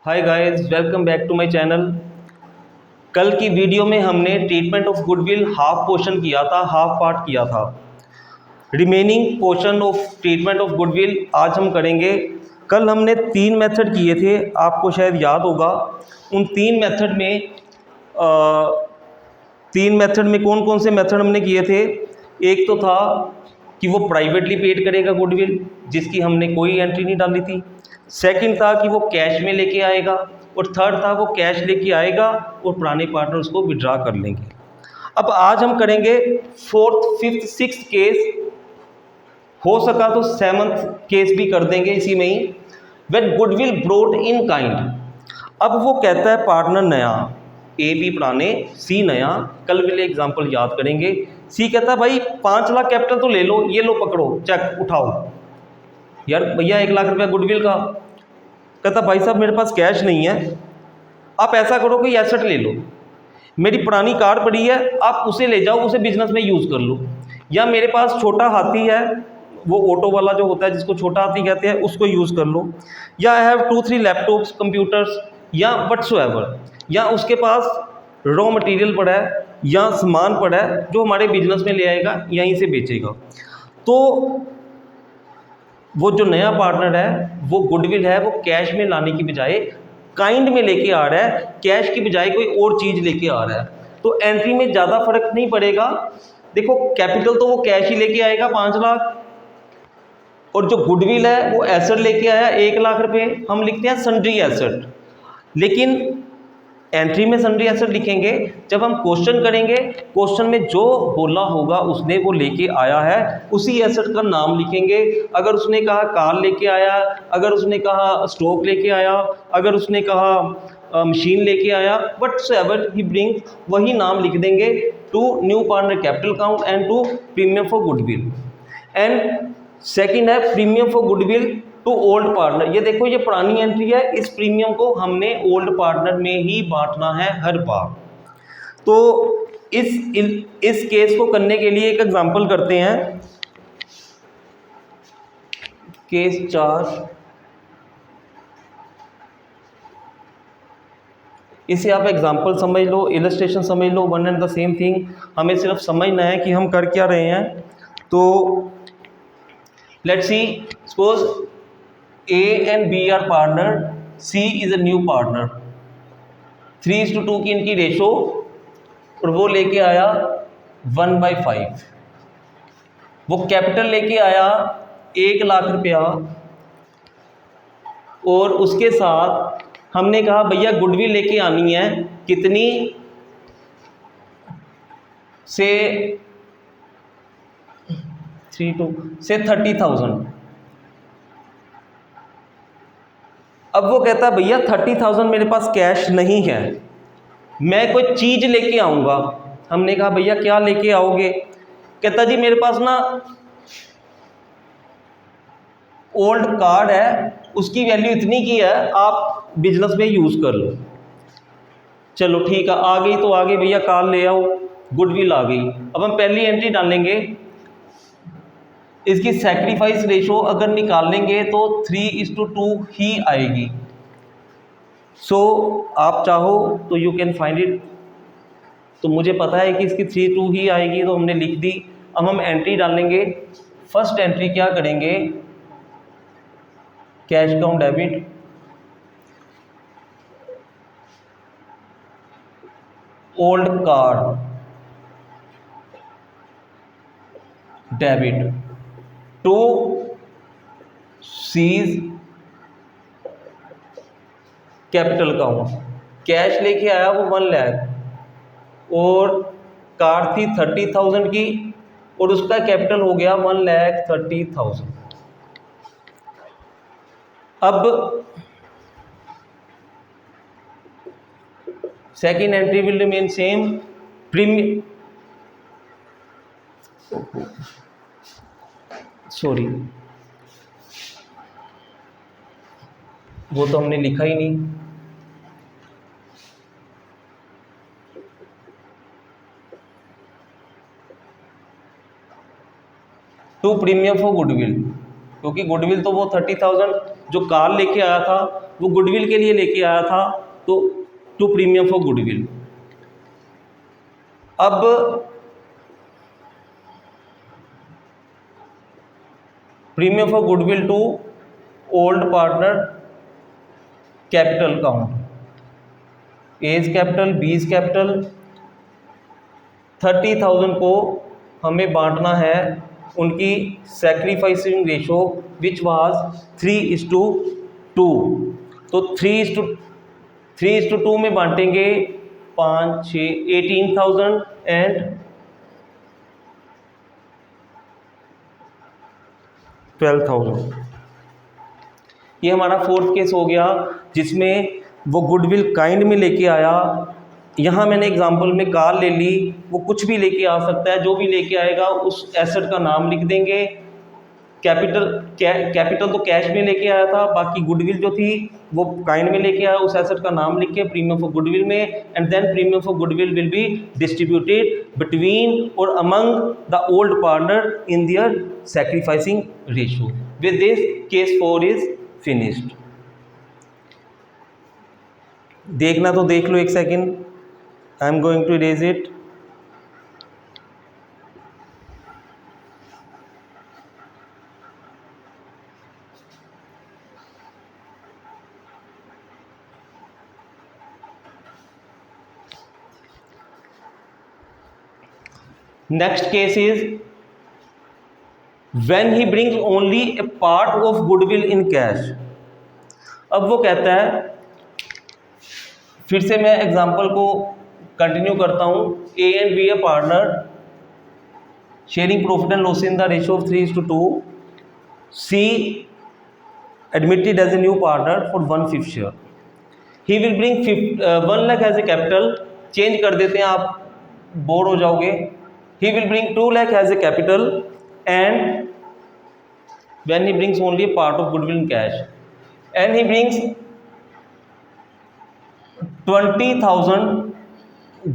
Hi guys, welcome back to my channel. कल की video में हमने treatment of goodwill half portion किया था, हाफ पार्ट किया था। Remaining portion of treatment of goodwill आज हम करेंगे। कल हमने 3 मेथड किए थे, आपको शायद याद होगा। उन 3 मेथड में 3 मेथड में कौन कौन से मेथड हमने किए थे। एक तो था कि वो प्राइवेटली पेड करेगा गुडविल, जिसकी हमने कोई एंट्री नहीं डाली थी। सेकंड था कि वो कैश में लेके आएगा, और थर्ड था वो कैश लेके आएगा और पुराने पार्टनर उसको विड्रॉ कर लेंगे। अब आज हम करेंगे 4th, 5th, 6th केस, हो सका तो 7th केस भी कर देंगे इसी में ही। When goodwill brought in kind. अब वो कहता है पार्टनर नया, ए बी पुराने, सी नया। कल वाले एग्जाम्पल याद करेंगे। सी कहता है भाई 5 लाख कैपिटल तो ले लो, ये लो पकड़ो, चेक उठाओ। यार भैया 1 लाख रुपया गुडविल का। कहता भाई साहब मेरे पास कैश नहीं है, आप ऐसा करो कि एसेट ले लो, मेरी पुरानी कार पड़ी है, आप उसे ले जाओ, उसे बिजनेस में यूज़ कर लो। या मेरे पास छोटा हाथी है, वो ऑटो वाला जो होता है जिसको छोटा हाथी कहते हैं, उसको यूज़ कर लो। या आई हैव 2-3 लैपटॉप्स, कंप्यूटर्स, या व्हाट्सोएवर। या उसके पास रॉ मटेरियल पड़ा है या सामान पड़ा है जो हमारे बिजनेस में ले आएगा, यहीं से बेचेगा। तो वो जो नया पार्टनर है, वो गुडविल है, वो कैश में लाने की बजाय काइंड में लेके आ रहा है, कैश की बजाय कोई और चीज़ लेके आ रहा है। तो एंट्री में ज़्यादा फर्क नहीं पड़ेगा। देखो कैपिटल तो वो कैश ही लेके आएगा 5 लाख, और जो गुडविल है वो एसेट लेके आया 1 लाख रुपए। हम लिखते हैं सन्ड्री एसेट, लेकिन एंट्री में सन्ड्री एसेट लिखेंगे। जब हम क्वेश्चन करेंगे, क्वेश्चन में जो बोला होगा उसने वो लेके आया है, उसी एसेट का नाम लिखेंगे। अगर उसने कहा कार लेके आया, अगर उसने कहा स्टॉक लेके आया, अगर उसने कहा मशीन लेके आया, व्हाटसोएवर ही ब्रिंग, वही नाम लिख देंगे to new partner capital count and to premium for goodwill. And second है premium for goodwill to old partner. ये देखो, ये पुरानी एंट्री है, इस प्रीमियम को हमने ओल्ड पार्टनर में ही बांटना है हर बार। तो इस केस को करने के लिए एक एग्जांपल करते हैं। केस 4, इसे आप एग्जांपल समझ लो, इलस्ट्रेशन समझ लो, one and the same thing. हमें सिर्फ समझना है कि हम कर क्या रहे हैं। तो let's see, suppose A and B are partner, C is a new partner, 3:2 की इनकी रेशो, और वो लेके आया 1/5। वो कैपिटल लेके आया 1 लाख रुपया, और उसके साथ हमने कहा भैया गुडविल लेके आनी है कितनी, से 30,000। अब वो कहता है भैया 30,000 मेरे पास कैश नहीं है, मैं कोई चीज़ लेके आऊँगा। हमने कहा भैया क्या लेके आओगे। कहता जी मेरे पास ना ओल्ड कार्ड है, उसकी वैल्यू इतनी की है, आप बिजनेस में यूज़ कर लो। चलो ठीक है, आ गई तो आ गई भैया, कार ले आओ, गुडविल आ गई। अब हम पहली एंट्री डालेंगे, इसकी सैक्रिफाइस रेशो अगर निकालेंगे तो 3:2 ही आएगी। सो आप चाहो तो यू कैन फाइंड इट। तो मुझे पता है कि इसकी 3:2 ही आएगी, तो हमने लिख दी। अब हम एंट्री डालेंगे। फर्स्ट एंट्री क्या करेंगे, cash account debit, old card debit to seize capital account. Cash लेके आया वो 1 लाख, और कार थी 30,000 की, और उसका कैपिटल हो गया 1,30,000। अब second entry will remain same. Premium, sorry वो तो हमने लिखा ही नहीं। टू प्रीमियम फॉर गुडविल, क्योंकि गुडविल तो वो 30,000 जो कार लेके आया था वो गुडविल के लिए लेके आया था, तो टू प्रीमियम फॉर गुडविल। अब premium for goodwill to old partner capital account, A's capital, B's capital, 30,000 को हमें बांटना है उनकी सैक्रिफाइसिंग रेशो विच वाज 3:2। तो 3:2 में बांटेंगे 5, 6, 18,000 एंड 12,000। ये हमारा फोर्थ केस हो गया जिसमें वो गुडविल काइंड में लेके आया। यहाँ मैंने एग्जांपल में कार ले ली, वो कुछ भी लेके आ सकता है, जो भी लेके आएगा उस एसेट का नाम लिख देंगे। कैपिटल तो कैश में लेके आया था, बाकी गुडविल जो थी वो काइंड में लेके आया, उस एसेट का नाम लिख के प्रीमियम फॉर गुडविल में, and then premium for goodwill will be distributed between और among the old partner in their sacrificing ratio. With this case 4 is finished. देखना तो देख लो एक second, I am going to erase it. Next case is when he brings only a part of goodwill in cash। अब वो कहता है, फिर से मैं एग्जांपल को कंटिन्यू करता हूँ। A and B are partner sharing profit and loss in the ratio of 3:2। C admitted as a new partner for 1/5 share। he will bring 1 lakh as a capital। Change कर देते हैं, आप bore हो जाओगे। he will bring 2 lakh as a capital and when he brings only a part of goodwill in cash, and he brings 20,000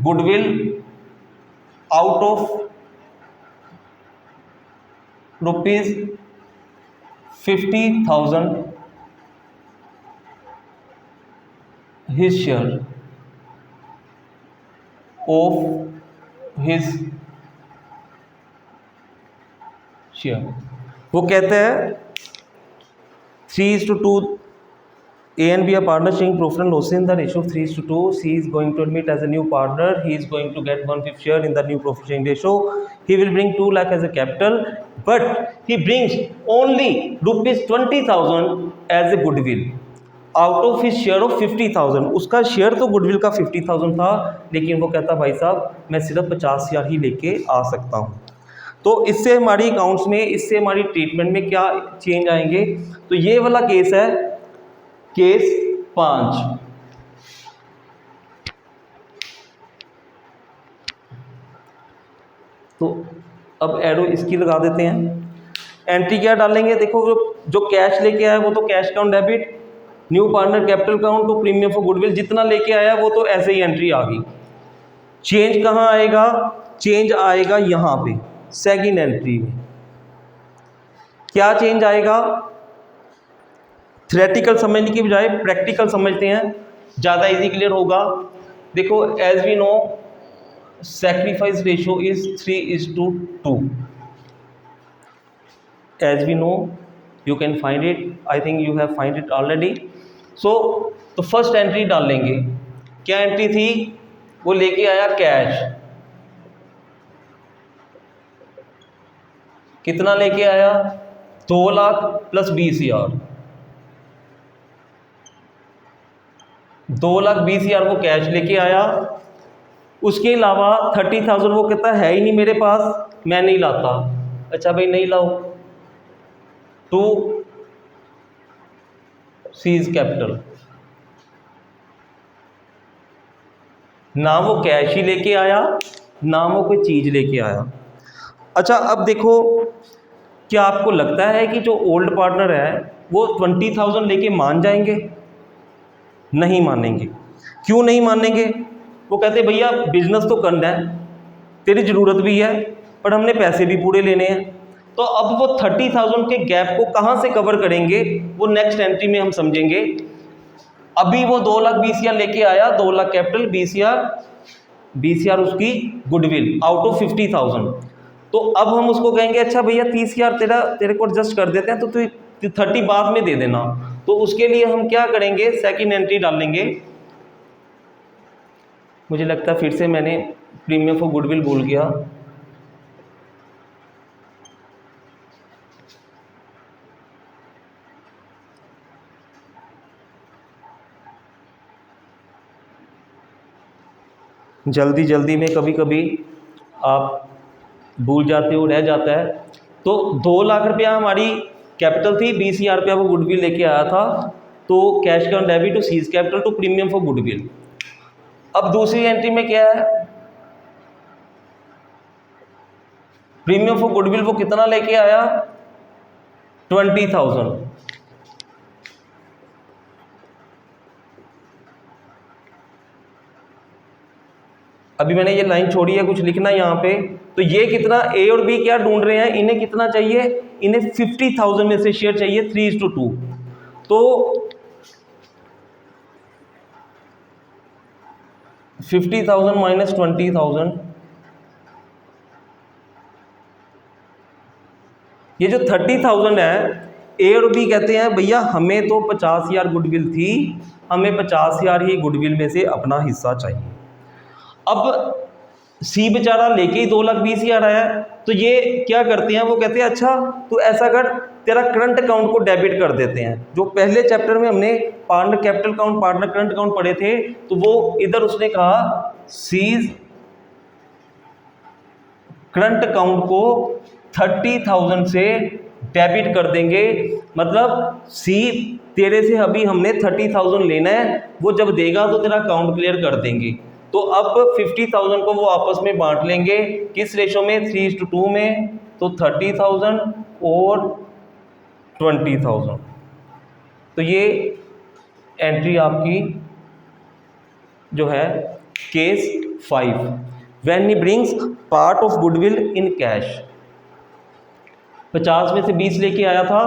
goodwill out of rupees 50,000 his share of his share। वो कहते हैं 3:2 A and B are partners sharing profit and loss in the ratio of 3:2। C is going to admit as a new partner, he is going to get 1/5 share in the new profit sharing ratio। he will bring 2 lakh as a capital, but he brings only rupees 20,000 as a goodwill out of his share of 50,000। उसका share तो goodwill का 50,000 था, लेकिन वो कहता भाई साहब मैं सिर्फ 50,000 ही लेके आ सकता हूँ। तो इससे हमारी अकाउंट्स में, इससे हमारी ट्रीटमेंट में क्या चेंज आएंगे? तो ये वाला केस है केस 5। तो अब एरो इसकी लगा देते हैं। एंट्री क्या डालेंगे? देखो जो कैश लेके आया वो तो cash account debit, new partner capital account to premium for goodwill, जितना लेके आया वो तो ऐसे ही एंट्री आ गई। चेंज कहाँ आएगा? चेंज आएगा यहाँ पे सेकंड एंट्री में। क्या चेंज आएगा? थ्योरेटिकल समझने की बजाय प्रैक्टिकल समझते हैं, ज़्यादा इजी क्लियर होगा। देखो as we know sacrifice ratio is 3:2। As we know you can find it, I think you have find it already. So तो फर्स्ट एंट्री डाल लेंगे। क्या एंट्री थी? वो लेके आया कैश। कितना लेके आया? 2 लाख प्लस 20,000। 2,20,000 वो कैश लेके आया। उसके अलावा 30,000 वो कहता है ही नहीं मेरे पास, मैं नहीं लाता। अच्छा भाई नहीं लाओ, टू सीज कैपिटल। ना वो कैश ही लेके आया, ना वो कोई चीज़ लेके आया। अच्छा अब देखो, क्या आपको लगता है कि जो ओल्ड पार्टनर है वो 20,000 लेके मान जाएंगे? नहीं मानेंगे। क्यों नहीं मानेंगे? वो कहते भैया बिजनेस तो करना है, तेरी ज़रूरत भी है, पर हमने पैसे भी पूरे लेने हैं। तो अब वो 30,000 के गैप को कहाँ से कवर करेंगे वो नेक्स्ट एंट्री में हम समझेंगे। अभी वो 2 लाख BCR लेके आया, 2 लाख कैपिटल, BCR उसकी गुडविल आउट ऑफ 50,000। तो अब हम उसको कहेंगे अच्छा भैया 30,000 तेरे को एडजस्ट कर देते हैं, तो तू 30 बाद में दे देना। तो उसके लिए हम क्या करेंगे, सेकंड एंट्री डालेंगे। मुझे लगता है फिर से मैंने प्रीमियम फॉर गुडविल भूल गया। जल्दी जल्दी में कभी कभी आप भूल जाते हो, रह जाता है। तो 2 लाख रुपया हमारी कैपिटल थी, 20,000 रुपया वो गुडविल लेके आया था। तो कैश का debit to seize capital to premium for goodwill. अब दूसरी एंट्री में क्या है, प्रीमियम फॉर गुडविल वो कितना लेके आया, 20,000। अभी मैंने ये लाइन छोड़ी है, कुछ लिखना यहाँ पे। तो ये कितना, ए और बी क्या ढूंढ रहे हैं, इन्हें कितना चाहिए, इन्हें 50,000 में से शेयर चाहिए 3:2। तो 50,000 माइनस 20,000, ये जो 30,000 है, ए और बी कहते हैं भैया हमें तो 50,000 गुडविल थी, हमें 50,000 ही गुडविल में से अपना हिस्सा चाहिए। अब सी बेचारा लेके ही 2,20,000 आया, तो ये क्या करते हैं, वो कहते हैं अच्छा तो ऐसा कर, तेरा करंट अकाउंट को डेबिट कर देते हैं। जो पहले चैप्टर में हमने partner capital account, partner current account पढ़े थे, तो वो इधर उसने कहा सीज करंट अकाउंट को 30,000 से डेबिट कर देंगे। मतलब सी तेरे से अभी हमने 30,000 लेना है, वो जब देगा तो तेरा अकाउंट क्लियर कर देंगे। तो अब 50,000 को वो आपस में बांट लेंगे, किस रेशो में, 3:2 में। तो 30,000 और 20,000। तो ये एंट्री आपकी जो है case 5, when he brings part of goodwill in cash. 50 में से 20 लेके आया था,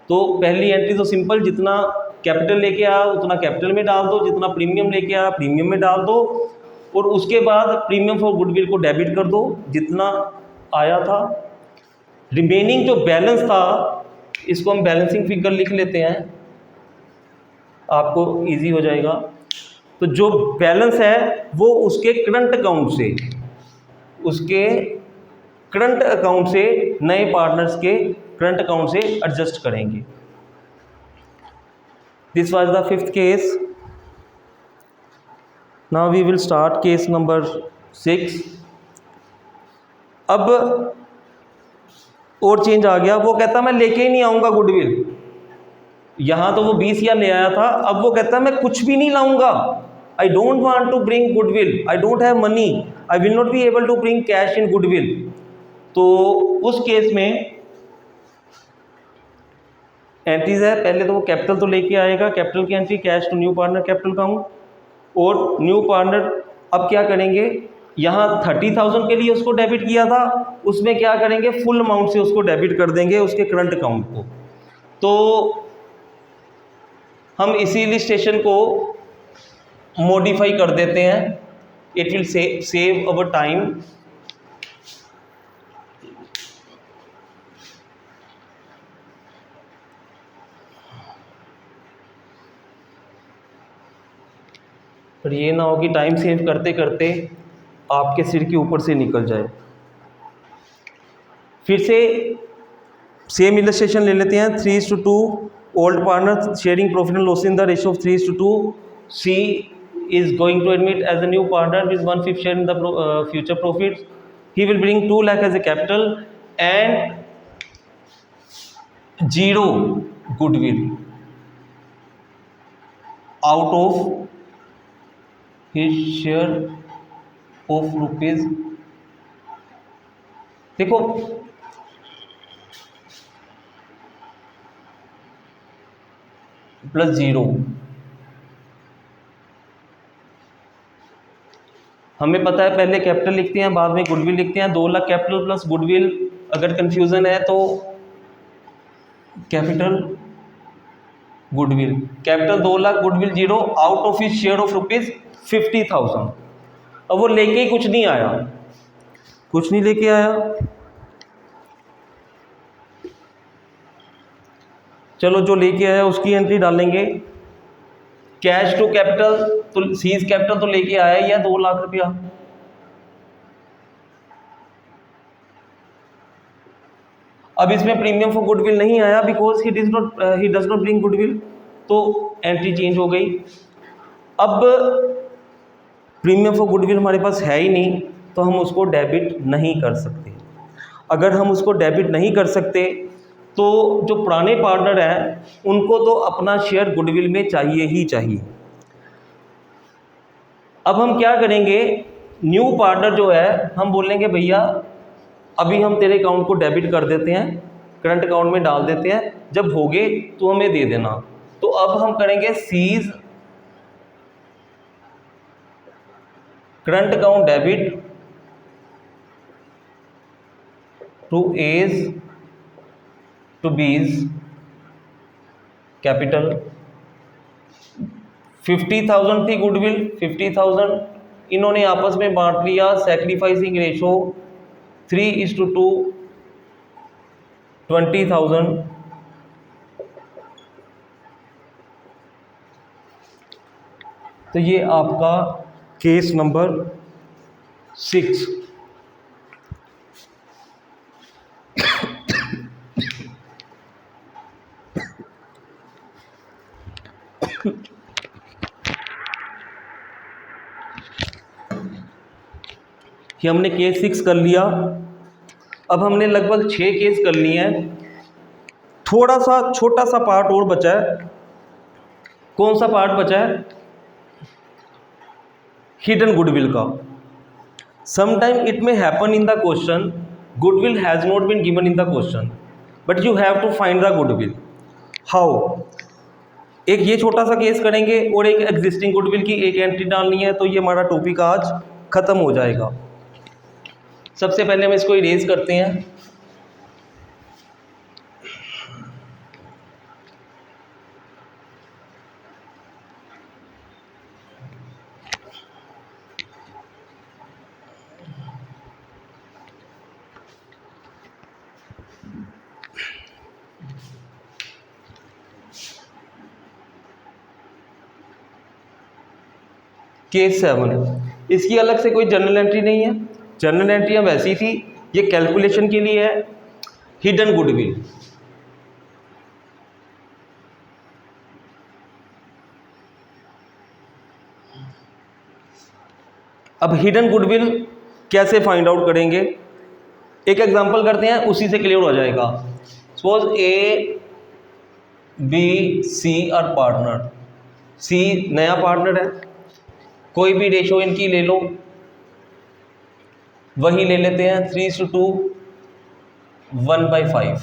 तो पहली एंट्री तो सिंपल, जितना कैपिटल लेके आया उतना कैपिटल में डाल दो, जितना प्रीमियम लेके आया प्रीमियम में डाल दो, और उसके बाद प्रीमियम फॉर गुडविल को डेबिट कर दो जितना आया था। रिमेनिंग जो बैलेंस था, इसको हम बैलेंसिंग फिगर लिख लेते हैं, आपको इजी हो जाएगा। तो जो बैलेंस है वो उसके करंट अकाउंट से, उसके करंट अकाउंट से, नए पार्टनर्स के करंट अकाउंट से एडजस्ट करेंगे। This was the 5th case. Now we will start case number 6। अब और चेंज आ गया, वो कहता मैं लेके ही नहीं आऊँगा गुडविल। यहाँ तो वो 20,000 ले आया था, अब वो कहता मैं कुछ भी नहीं लाऊंगा। I don't want to bring goodwill, I don't have money, I will not be able to bring cash in goodwill. तो उस केस में एंट्रीज है, पहले तो वो कैपिटल तो लेके आएगा, कैपिटल की entry cash to new partner capital account, और न्यू पार्टनर अब क्या करेंगे, यहाँ 30,000 के लिए उसको डेबिट किया था, उसमें क्या करेंगे, फुल अमाउंट से उसको डेबिट कर देंगे उसके करंट अकाउंट को। तो हम इसी इलिस्ट्रेशन को मॉडिफाई कर देते हैं, it will save our time. पर ये ना हो कि टाइम सेव करते करते आपके सिर के ऊपर से निकल जाए। फिर से सेम इलस्ट्रेशन ले लेते हैं, 3:2 old partner sharing profit and loss in the ratio of 3:2। C is going to admit as a new partner with 1/5 share in the future profits. He will bring 2 lakh as a capital and 0 goodwill out of his share of rupees। देखो +0, हमें पता है पहले capital लिखते हैं बाद में goodwill लिखते हैं। 2 लाख कैपिटल प्लस गुडविल, अगर कंफ्यूजन है तो capital goodwill, capital 2 lakh, goodwill 0, out of his share of rupees 50,000। अब वो लेके ही कुछ नहीं आया, कुछ नहीं लेके आया। चलो जो लेके आया उसकी एंट्री डालेंगे। कैश टू कैपिटल, तो सीज कैपिटल तो लेके आया ही है 2 लाख रुपया। अब इसमें प्रीमियम फॉर गुडविल नहीं आया because he does not bring goodwill, तो एंट्री चेंज हो गई। अब प्रीमियम फॉर गुडविल हमारे पास है ही नहीं, तो हम उसको डेबिट नहीं कर सकते। अगर हम उसको डेबिट नहीं कर सकते तो जो पुराने पार्टनर हैं उनको तो अपना शेयर गुडविल में चाहिए ही चाहिए। अब हम क्या करेंगे, न्यू पार्टनर जो है हम बोलेंगे भैया अभी हम तेरे अकाउंट को डेबिट कर देते हैं, करंट अकाउंट में डाल देते हैं, जब होगे तो हमें दे देना। तो अब हम करेंगे C's current account debit to A's to B's capital. 50,000 थी गुडविल, 50,000 इन्होंने आपस में बांट लिया, सैक्रिफाइसिंग रेशो 3:2, 20,000। तो ये आपका केस नंबर 6। ये हमने केस 6 कर लिया। अब हमने लगभग 6 केस कर लिए हैं, थोड़ा सा छोटा सा पार्ट और बचा है। कौन सा पार्ट बचा है? हिडन गुडविल का। Sometime it may happen in the question goodwill has not been given in the question but you have to find the goodwill. How? एक ये छोटा सा केस करेंगे और एक एग्जिस्टिंग गुडविल की एक एंट्री डालनी है, तो ये हमारा टॉपिक आज खत्म हो जाएगा। सबसे पहले हम इसको इरेज करते हैं। केस 7, इसकी अलग से कोई जर्नल एंट्री नहीं है, जर्नल एंट्री वैसी थी, ये कैलकुलेशन के लिए है। हिडन गुडविल, अब हिडन गुडविल कैसे फाइंड आउट करेंगे? एक एग्जांपल करते हैं, उसी से क्लियर हो जाएगा। Suppose A B C are partner, C नया पार्टनर है, कोई भी रेशो इनकी ले लो, वही ले लेते हैं 3:2, 1/5।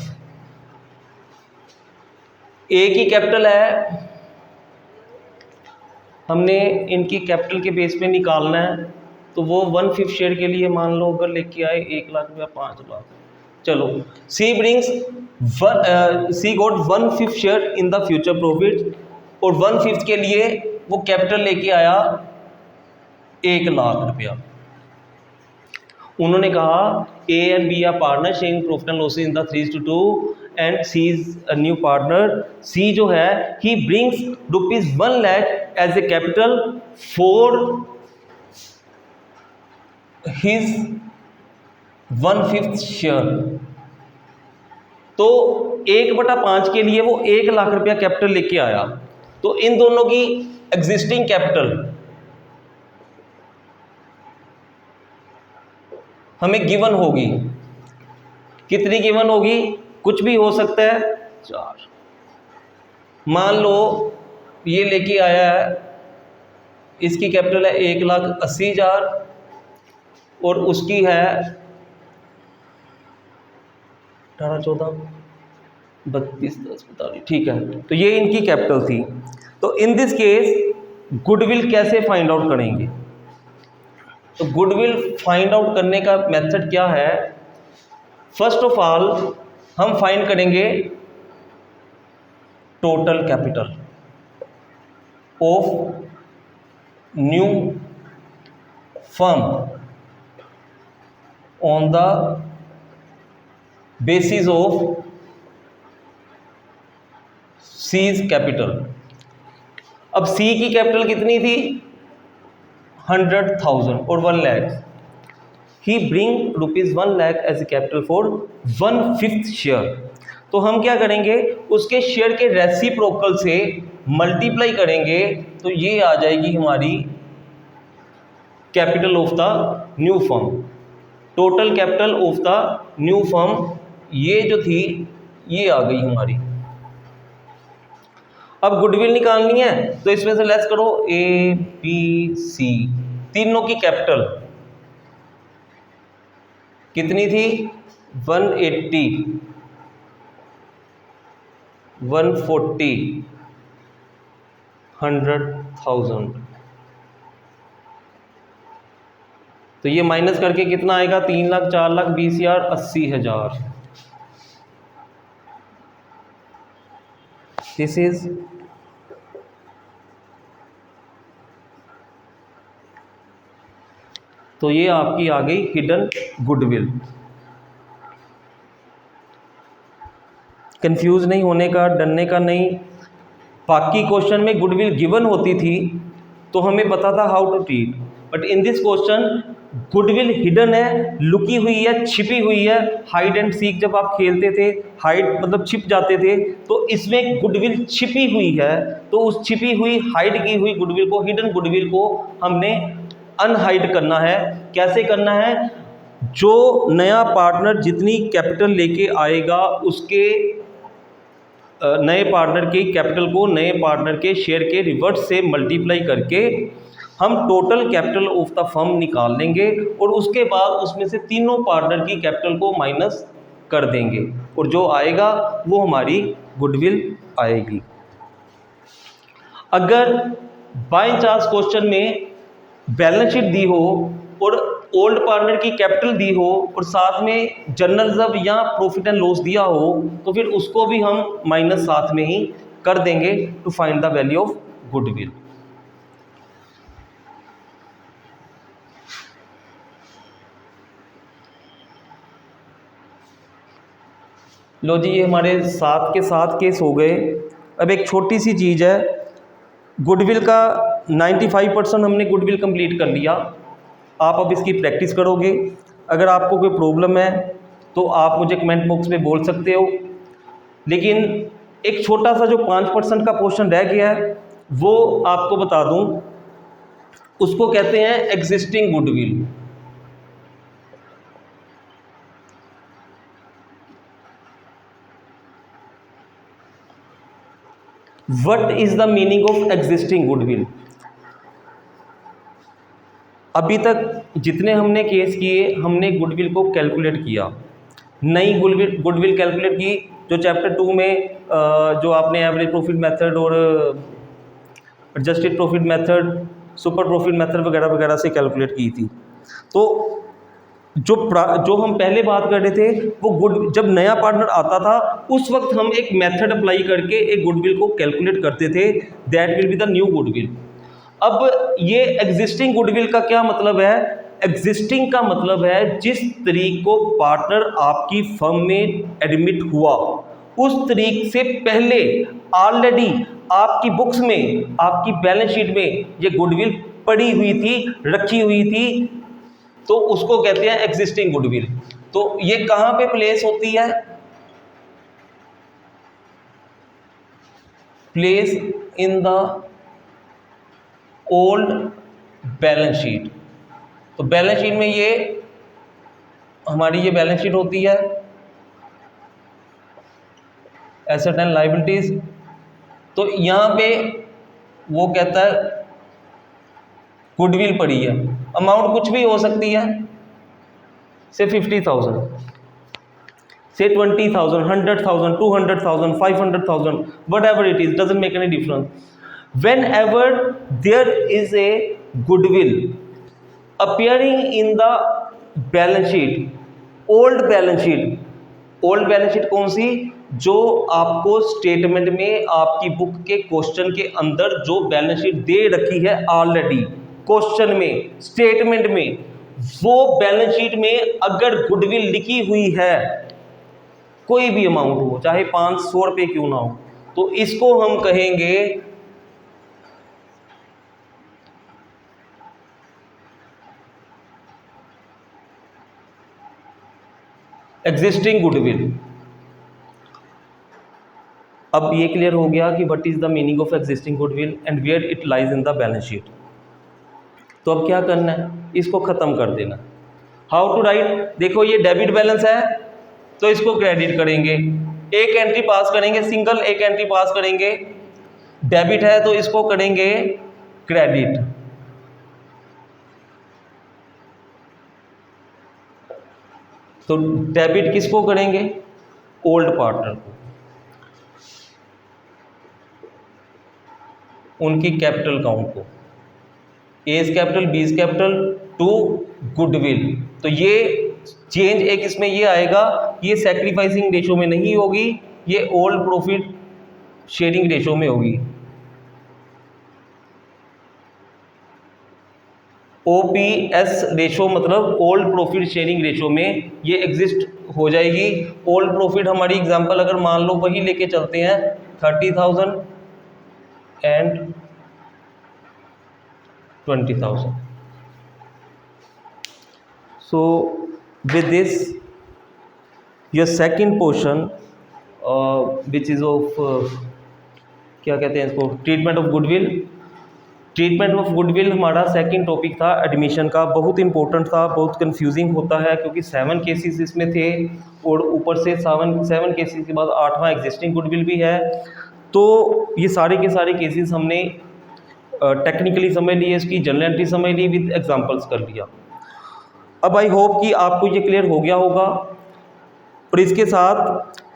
ए की कैपिटल है, हमने इनकी कैपिटल के बेस पे निकालना है, तो वो 1/5 शेयर के लिए मान लो अगर लेके आए 1 लाख रुपया, 5 लाख। चलो C brings C got 1/5 share in the future profit, और 1/5 के लिए वो कैपिटल लेके आया 1 लाख रुपया। उन्होंने कहा A and B are partner sharing profit and losses in the 3:2 and C is a new partner. C जो है he brings ₹1 lakh as a capital for his 1/5 share. तो 1/5 के लिए वो 1 लाख रुपया कैपिटल लेके आया। तो इन दोनों की एग्जिस्टिंग कैपिटल हमें गिवन होगी। कितनी गिवन होगी? कुछ भी हो सकता है, 4। मान लो ये लेके आया है, इसकी कैपिटल है 1,80,000 और उसकी है 18, 14, 32, 10, 45, ठीक है। तो ये इनकी कैपिटल थी। तो इन दिस केस गुडविल कैसे फाइंड आउट करेंगे? तो गुडविल फाइंड आउट करने का मेथड क्या है? फर्स्ट ऑफ ऑल हम फाइंड करेंगे total capital of new firm on the basis of C's capital. अब सी की कैपिटल कितनी थी? 100,000 और 1 lakh. He bring ₹1 lakh as a capital for 1/5 share. तो हम क्या करेंगे, उसके शेयर के रेसिप्रोकल से मल्टीप्लाई करेंगे तो ये आ जाएगी हमारी capital of the new firm, total capital of the new firm. ये जो थी ये आ गई हमारी। अब गुडविल निकालनी है तो इसमें से लेस करो, ए बी सी, तीनों की कैपिटल कितनी थी? 180, 140, 100,000। तो ये माइनस करके कितना आएगा? 3 लाख, 4 लाख, 20,000, 80,000। दिस इज तो ये आपकी आ गई हिडन गुडविल। कंफ्यूज नहीं होने का, डरने का नहीं। बाकी क्वेश्चन में गुडविल गिवन होती थी तो हमें पता था how to treat, but in this question goodwill hidden है, लुकी हुई है, छिपी हुई है। हाइड एंड सीक जब आप खेलते थे, हाइड मतलब छिप जाते थे, तो इसमें गुडविल छिपी हुई है। तो उस छिपी हुई, हाइड की हुई गुडविल को, हिडन गुडविल को हमने अनहाइड करना है। कैसे करना है? जो नया पार्टनर जितनी कैपिटल लेके आएगा उसके नए पार्टनर की कैपिटल को नए पार्टनर के शेयर के रिवर्स से मल्टीप्लाई करके हम total capital of the firm निकाल लेंगे और उसके बाद उसमें से तीनों पार्टनर की कैपिटल को माइनस कर देंगे और जो आएगा वो हमारी गुडविल आएगी। अगर बाय चांस क्वेश्चन में बैलेंस शीट दी हो और ओल्ड पार्टनर की कैपिटल दी हो और साथ में जनरल रिजर्व या प्रॉफिट एंड लॉस दिया हो तो फिर उसको भी हम माइनस साथ में ही कर देंगे to find the value of goodwill. लो जी, ये हमारे 7 के 7 केस हो गए। अब एक छोटी सी चीज़ है, गुडविल का 95% हमने गुडविल कंप्लीट कर लिया। आप अब इसकी प्रैक्टिस करोगे। अगर आपको कोई प्रॉब्लम है तो आप मुझे कमेंट बॉक्स में बोल सकते हो। लेकिन एक छोटा सा जो 5% का पोर्शन रह गया है वो आपको बता दूं, उसको कहते हैं existing goodwill. What is the meaning of existing goodwill? अभी तक जितने हमने केस किए हमने गुडविल को कैलकुलेट किया, नई गुडविल कैलकुलेट की जो चैप्टर 2 में जो आपने एवरेज प्रॉफिट मेथड और adjusted profit method, super profit method वगैरह वगैरह से कैलकुलेट की थी। तो जो हम पहले बात कर रहे थे वो जब नया पार्टनर आता था उस वक्त हम एक मेथड अप्लाई करके एक गुडविल को कैलकुलेट करते थे, that will be the new goodwill. अब ये एग्जिस्टिंग गुडविल का क्या मतलब है? एग्जिस्टिंग का मतलब है जिस तरीक को पार्टनर आपकी फर्म में एडमिट हुआ उस तरीक से पहले ऑलरेडी आपकी बुक्स में, आपकी बैलेंस शीट में ये गुडविल पड़ी हुई थी, रखी हुई थी, तो उसको कहते हैं एग्जिस्टिंग गुडविल। तो ये कहां पे प्लेस होती है? Place in the old balance sheet. तो बैलेंस शीट में ये हमारी ये बैलेंस शीट होती है, एसेट एंड लायबिलिटीज। तो यहां पे वो कहता है गुडविल पड़ी है। अमाउंट कुछ भी हो सकती है, से 50,000, से 20,000, 100,000, 200,000, 500,000, whatever it is, doesn't make any difference. Whenever there is a goodwill appearing in the balance sheet, old balance sheet कौन सी? जो आपको स्टेटमेंट में आपकी बुक के क्वेश्चन के अंदर जो बैलेंस शीट दे रखी है ऑलरेडी क्वेश्चन में स्टेटमेंट में, वो बैलेंस शीट में अगर गुडविल लिखी हुई है कोई भी अमाउंट हो, चाहे 500 रुपये क्यों ना हो, तो इसको हम कहेंगे एग्जिस्टिंग गुडविल। अब ये क्लियर हो गया कि what is the meaning of existing goodwill and where it lies in the balance sheet. तो अब क्या करना है, इसको ख़त्म कर देना। हाउ टू राइट, देखो ये डेबिट बैलेंस है तो इसको क्रेडिट करेंगे, एक एंट्री पास करेंगे, सिंगल एक एंट्री पास करेंगे। डेबिट है तो इसको करेंगे क्रेडिट, तो डेबिट किसको करेंगे, ओल्ड पार्टनर को, उनकी कैपिटल काउंट को, A's capital B's capital to goodwill. तो ये चेंज एक इसमें ये आएगा, ये सैक्रिफाइसिंग रेशो में नहीं होगी, ये ओल्ड प्रॉफिट शेयरिंग रेशो में होगी। OPS रेशो मतलब ओल्ड प्रॉफिट शेयरिंग रेशो में ये एग्जिस्ट हो जाएगी। ओल्ड प्रॉफिट हमारी एग्जांपल अगर मान लो वही लेके चलते हैं 30,000 and 20,000। So with this your second portion which is of क्या कहते हैं इसको, treatment of goodwill. Treatment of goodwill हमारा सेकंड टॉपिक था एडमिशन का, बहुत इंपॉर्टेंट था, बहुत कंफ्यूजिंग होता है क्योंकि 7 केसेस इसमें थे और ऊपर से 7 केसेस के बाद 8वां एग्जिस्टिंग गुडविल भी है। तो ये सारे के सारे केसेस हमने टेक्निकली समझ लिए, इसकी जनरल एंट्री समझ ली, विद एग्जांपल्स कर लिया। अब आई होप कि आपको ये क्लियर हो गया होगा और इसके साथ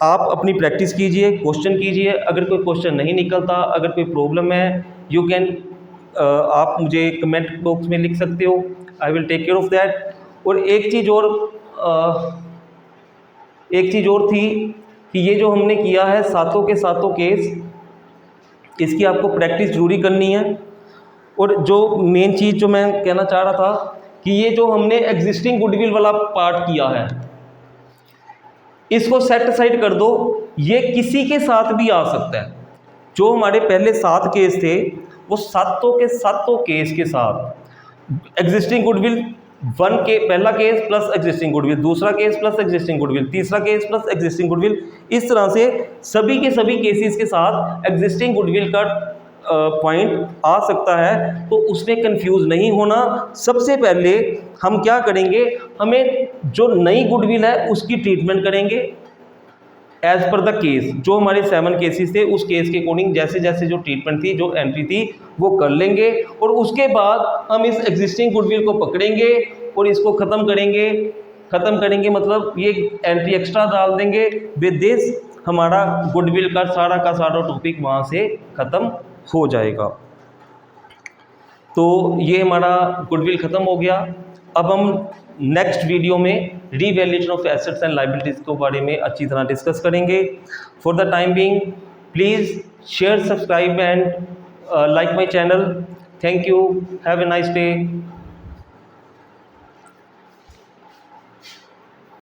आप अपनी प्रैक्टिस कीजिए, क्वेश्चन कीजिए। अगर कोई क्वेश्चन नहीं निकलता, अगर कोई प्रॉब्लम है, यू कैन आप मुझे कमेंट बॉक्स में लिख सकते हो, I will take care of that. और एक चीज़ और थी कि ये जो हमने किया है सातों के सातों केस, इसकी आपको प्रैक्टिस जरूरी करनी है। और जो मेन चीज़ जो मैं कहना चाह रहा था कि ये जो हमने एग्जिस्टिंग गुडविल वाला पार्ट किया है, इसको सेट साइड कर दो, ये किसी के साथ भी आ सकता है। जो हमारे पहले 7 केस थे वो सातों के सातों केस के साथ एग्जिस्टिंग गुडविल, पहला केस प्लस एग्जिस्टिंग गुडविल, दूसरा केस प्लस एग्जिस्टिंग गुडविल, तीसरा केस प्लस एग्जिस्टिंग गुडविल, इस तरह से सभी के सभी केसेस के साथ एग्जिस्टिंग गुडविल का पॉइंट आ सकता है। तो उसमें कंफ्यूज नहीं होना। सबसे पहले हम क्या करेंगे, हमें जो नई गुडविल है उसकी ट्रीटमेंट करेंगे एज पर द केस। जो हमारे 7 केसेस थे उस केस के अकॉर्डिंग जैसे जैसे जो ट्रीटमेंट थी, जो एंट्री थी, वो कर लेंगे। और उसके बाद हम इस एग्जिस्टिंग गुडविल को पकड़ेंगे और इसको ख़त्म करेंगे मतलब ये एंट्री एक्स्ट्रा डाल देंगे। विद दिस हमारा गुडविल का सारा टॉपिक वहाँ से ख़त्म हो जाएगा। तो ये हमारा गुडविल ख़त्म हो गया। अब हम नेक्स्ट वीडियो में revaluation of assets and liabilities के बारे में अच्छी तरह डिस्कस करेंगे। For the time being please share, subscribe and like my channel. Thank you, have a nice day.